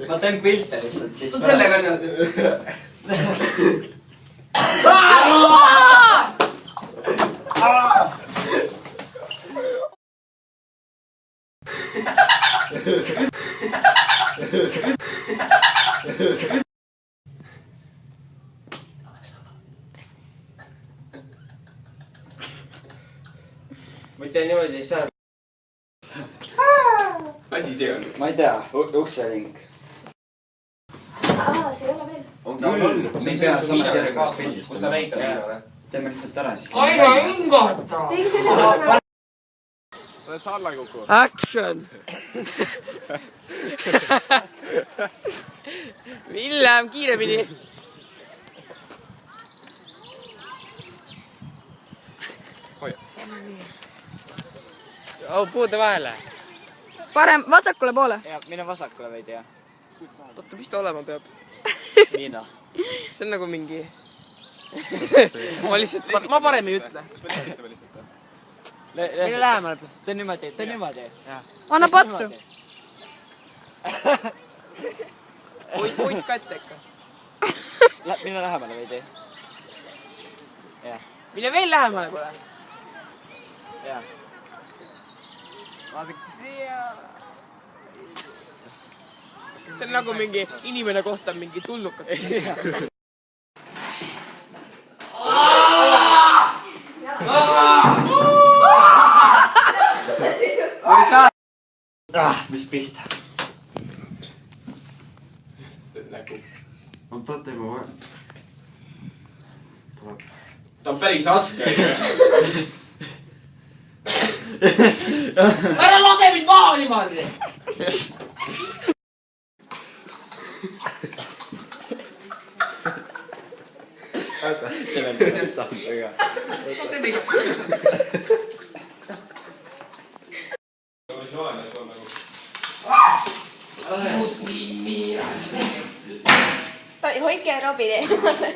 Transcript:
Ma teen pilte lihtsalt siis. Sellega on Mitte niimoodi ei saa. Asi see on. Ma ei tea, ukselink. See ei ole veel. On küll. Me ei pea samas järjekorras Kus ta pildistama. näitab midagi. Teeme lihtsalt ära siis. Aina hingata! Tegi selle Oled sa alla kukkunud? Action! Villem, kiiremini! Hoia. Puude vahele. Parem vasakule poole. Ja, mine vasakule veidi, jah. Oota, mis ta olema peab? Niina. See on nagu mingi... ma parem ei ütle. Kas me näitame lihtsalt? Mine lähemale, tee niimoodi, tee niimoodi. Anna patsu. Hoids kätte ikka. Mine lähemale veidi. Jah, Mine veel lähemale pole. jah. Vaadake siia. See on nagu mingi inimene kohtab mingi tulnukat. Mis pihta? Nägu. Oota, teeme vaja. Ta on päris raske. Ära lase mind maha niimoodi! Teeme saanud, aga... Teeme ikka. Hoidke Robin eemale.